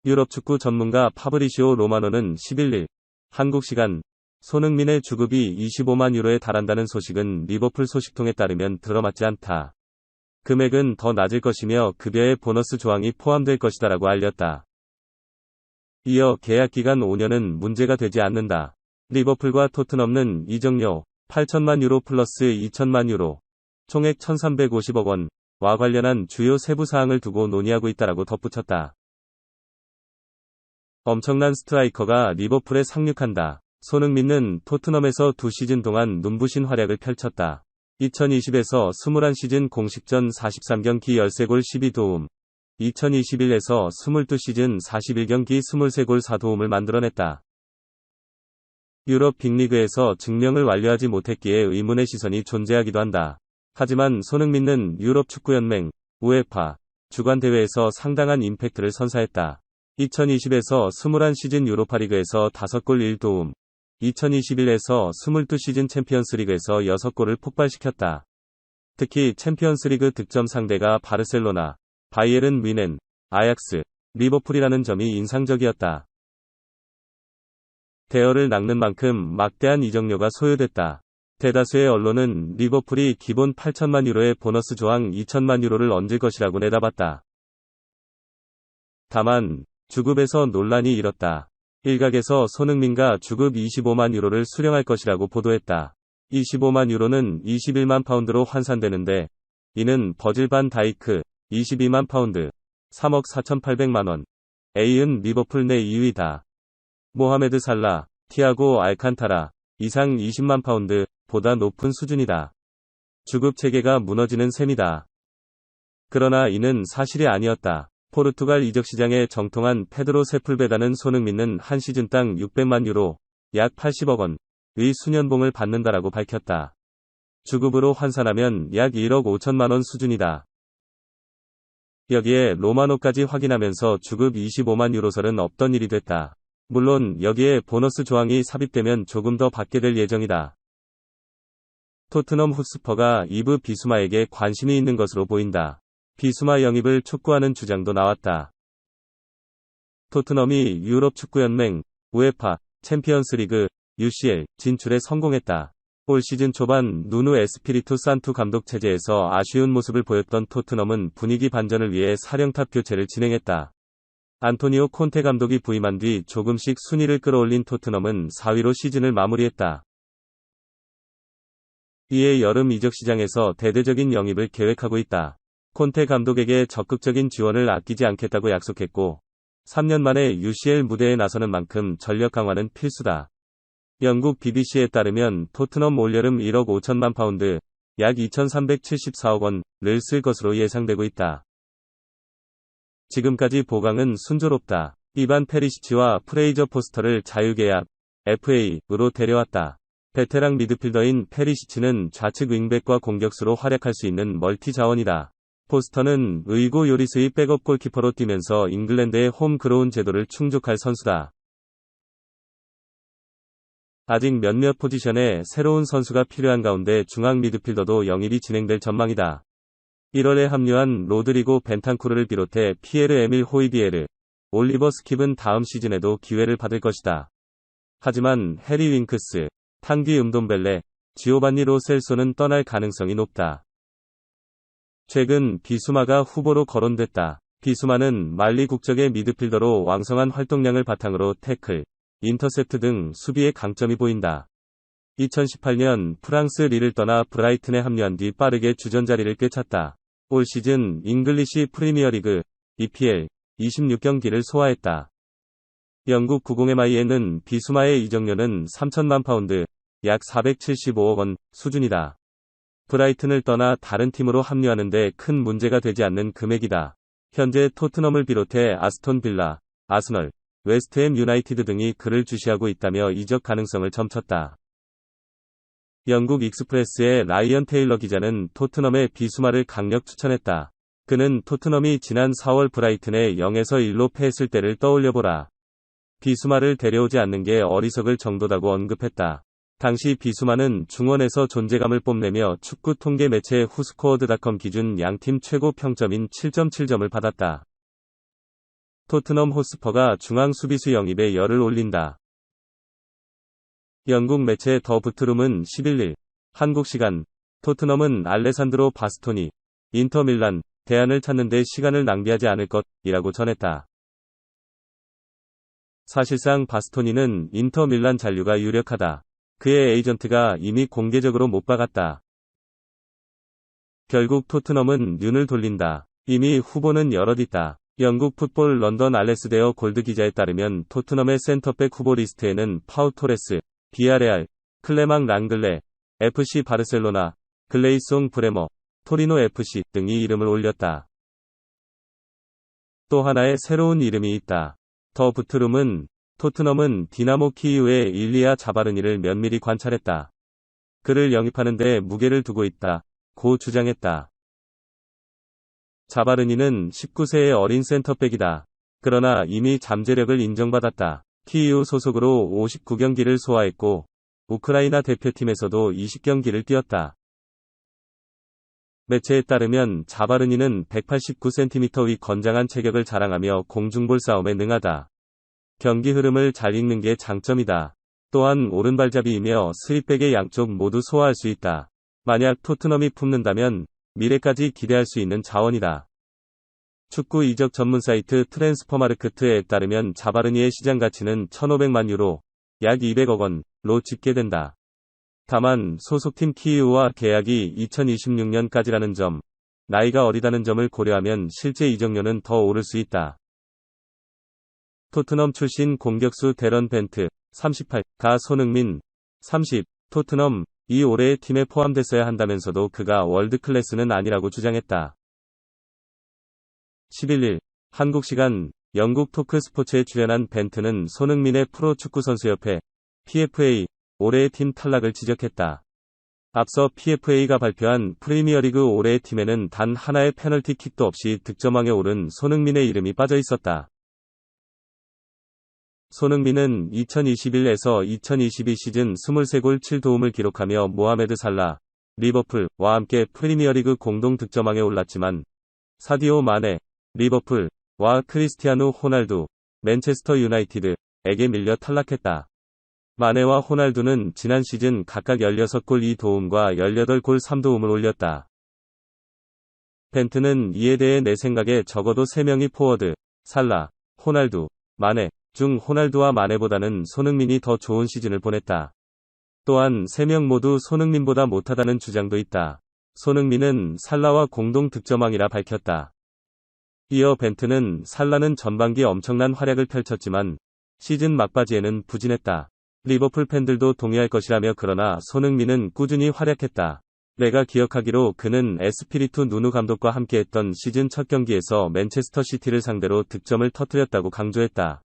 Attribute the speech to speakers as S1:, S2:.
S1: 유럽 축구 전문가 파브리시오 로마노는 11일 한국 시간 손흥민의 주급이 25만 유로에 달한다는 소식은 리버풀 소식통에 따르면 들어맞지 않다. 금액은 더 낮을 것이며 급여에 보너스 조항이 포함될 것이다라고 알렸다. 이어 계약 기간 5년은 문제가 되지 않는다. 리버풀과 토트넘은 이적료 8천만 유로 플러스 2천만 유로, 총액 1350억 원과 관련한 주요 세부 사항을 두고 논의하고 있다라고 덧붙였다. 엄청난 스트라이커가 리버풀에 상륙한다. 손흥민은 토트넘에서 2시즌 동안 눈부신 활약을 펼쳤다. 2020에서 21시즌 공식전 43경기 13골 12도움, 2021에서 22시즌 41경기 23골 4도움을 만들어냈다. 유럽 빅리그에서 증명을 완료하지 못했기에 의문의 시선이 존재하기도 한다. 하지만 손흥민은 유럽 축구연맹, 우에파, 주관 대회에서 상당한 임팩트를 선사했다. 2020에서 21시즌 유로파리그에서 5골 1도움, 2021에서 22시즌 챔피언스리그에서 6골을 폭발시켰다. 특히 챔피언스리그 득점 상대가 바르셀로나, 바이에른 뮌헨, 아약스, 리버풀이라는 점이 인상적이었다. 대여를 낚는 만큼 막대한 이적료가 소요됐다. 대다수의 언론은 리버풀이 기본 8천만 유로의 보너스 조항 2천만 유로를 얹을 것이라고 내다봤다. 다만 주급에서 논란이 일었다. 일각에서 손흥민과 주급 25만 유로를 수령할 것이라고 보도했다. 25만 유로는 21만 파운드로 환산되는데 이는 버질 반 다이크 22만 파운드 3억 4,800만 원, A은 리버풀 내 2위다. 모하메드 살라, 티아고 알칸타라 이상 20만 파운드 보다 높은 수준이다. 주급 체계가 무너지는 셈이다. 그러나 이는 사실이 아니었다. 포르투갈 이적시장에 정통한 페드로 세풀베다는 손흥민은 한 시즌당 600만 유로, 약 80억 원의 수년봉을 받는다라고 밝혔다. 주급으로 환산하면 약 1억 5천만 원 수준이다. 여기에 로마노까지 확인하면서 주급 25만 유로설은 없던 일이 됐다. 물론 여기에 보너스 조항이 삽입되면 조금 더 받게 될 예정이다. 토트넘 헛스퍼가 이브 비수마에게 관심이 있는 것으로 보인다. 비수마 영입을 촉구하는 주장도 나왔다. 토트넘이 유럽 축구연맹, 우에파, 챔피언스리그, UCL 진출에 성공했다. 올 시즌 초반 누누 에스피리투 산투 감독 체제에서 아쉬운 모습을 보였던 토트넘은 분위기 반전을 위해 사령탑 교체를 진행했다. 안토니오 콘테 감독이 부임한 뒤 조금씩 순위를 끌어올린 토트넘은 4위로 시즌을 마무리했다. 이에 여름 이적 시장에서 대대적인 영입을 계획하고 있다. 콘테 감독에게 적극적인 지원을 아끼지 않겠다고 약속했고 3년 만에 UCL 무대에 나서는 만큼 전력 강화는 필수다. 영국 BBC에 따르면 토트넘 올여름 1억 5천만 파운드, 약 2,374억 원을 쓸 것으로 예상되고 있다. 지금까지 보강은 순조롭다. 이반 페리시치와 프레이저 포스터를 자유계약, FA로 데려왔다. 베테랑 미드필더인 페리시치는 좌측 윙백과 공격수로 활약할 수 있는 멀티 자원이다. 포스터는 의고 요리스의 백업 골키퍼로 뛰면서 잉글랜드의 홈그로운 제도를 충족할 선수다. 아직 몇몇 포지션에 새로운 선수가 필요한 가운데 중앙 미드필더도 영입이 진행될 전망이다. 1월에 합류한 로드리고 벤탄쿠르를 비롯해 피에르 에밀 호이비에르, 올리버 스킵은 다음 시즌에도 기회를 받을 것이다. 하지만 해리 윙크스, 탕귀 음돔벨레, 지오반니 로 셀소는 떠날 가능성이 높다. 최근 비수마가 후보로 거론됐다. 비수마는 말리 국적의 미드필더로 왕성한 활동량을 바탕으로 태클, 인터셉트 등 수비에 강점이 보인다. 2018년 프랑스 리를 떠나 브라이튼에 합류한 뒤 빠르게 주전 자리를 꿰찼다. 올 시즌 잉글리시 프리미어리그, EPL, 26경기를 소화했다. 영국 90MIN은 비수마의 이적료는 3천만 파운드, 약 475억 원 수준이다. 브라이튼을 떠나 다른 팀으로 합류하는데 큰 문제가 되지 않는 금액이다. 현재 토트넘을 비롯해 아스톤 빌라, 아스널, 웨스트햄 유나이티드 등이 그를 주시하고 있다며 이적 가능성을 점쳤다. 영국 익스프레스의 라이언 테일러 기자는 토트넘의 비수마를 강력 추천했다. 그는 토트넘이 지난 4월 브라이튼에 0에서 1로 패했을 때를 떠올려보라. 비수마를 데려오지 않는 게 어리석을 정도다고 언급했다. 당시 비수마는 중원에서 존재감을 뽐내며 축구 통계 매체 후스코어드닷컴 기준 양팀 최고 평점인 7.7점을 받았다. 토트넘 호스퍼가 중앙 수비수 영입에 열을 올린다. 영국 매체 더 부트룸은 11일 한국 시간 토트넘은 알레산드로 바스토니, 인터밀란, 대안을 찾는 데 시간을 낭비하지 않을 것이라고 전했다. 사실상 바스토니는 인터밀란 잔류가 유력하다. 그의 에이전트가 이미 공개적으로 못 박았다. 결국 토트넘은 눈을 돌린다. 이미 후보는 여럿 있다. 영국 풋볼 런던 알레스데어 골드 기자에 따르면 토트넘의 센터백 후보 리스트에는 파우 토레스, 비아레알, 클레망 랑글레, FC 바르셀로나, 글레이송 브레머, 토리노 FC 등이 이름을 올렸다. 또 하나의 새로운 이름이 있다. 더 부트룸은 토트넘은 디나모 키이우의 일리아 자바르니를 면밀히 관찰했다. 그를 영입하는 데 무게를 두고 있다. 고 주장했다. 자바르니는 19세의 어린 센터백이다. 그러나 이미 잠재력을 인정받았다. 키이우 소속으로 59경기를 소화했고 우크라이나 대표팀에서도 20경기를 뛰었다. 매체에 따르면 자바르니는 189cm 위 건장한 체격을 자랑하며 공중볼 싸움에 능하다. 경기 흐름을 잘 읽는 게 장점이다. 또한 오른발잡이이며 스윗백의 양쪽 모두 소화할 수 있다. 만약 토트넘이 품는다면 미래까지 기대할 수 있는 자원이다. 축구 이적 전문 사이트 트랜스퍼마르크트에 따르면 자바르니의 시장 가치는 1,500만 유로, 약 200억 원로 집계된다. 다만 소속팀 키이우와 계약이 2026년까지라는 점, 나이가 어리다는 점을 고려하면 실제 이적료는 더 오를 수 있다. 토트넘 출신 공격수 데런 벤트, 38가 손흥민, 30, 토트넘, 이 올해의 팀에 포함됐어야 한다면서도 그가 월드클래스는 아니라고 주장했다. 11일 한국 시간 영국 토크 스포츠에 출연한 벤트는 손흥민의 프로축구선수협회 PFA 올해의 팀 탈락을 지적했다. 앞서 PFA가 발표한 프리미어리그 올해의 팀에는 단 하나의 페널티킥도 없이 득점왕에 오른 손흥민의 이름이 빠져 있었다. 손흥민은 2021에서 2022 시즌 23골 7도움을 기록하며 모하메드 살라, 리버풀과 함께 프리미어리그 공동 득점왕에 올랐지만 사디오 마네, 리버풀과 크리스티아누 호날두, 맨체스터 유나이티드에게 밀려 탈락했다. 마네와 호날두는 지난 시즌 각각 16골 2도움과 18골 3도움을 올렸다. 벤트는 이에 대해 내 생각에 적어도 3명이 포워드, 살라, 호날두, 마네 중 호날두와 마네보다는 손흥민이 더 좋은 시즌을 보냈다. 또한 3명 모두 손흥민보다 못하다는 주장도 있다. 손흥민은 살라와 공동 득점왕이라 밝혔다. 이어 벤트는 살라는 전반기 엄청난 활약을 펼쳤지만 시즌 막바지에는 부진했다. 리버풀 팬들도 동의할 것이라며 그러나 손흥민은 꾸준히 활약했다. 내가 기억하기로 그는 에스피리투 누누 감독과 함께했던 시즌 첫 경기에서 맨체스터 시티를 상대로 득점을 터뜨렸다고 강조했다.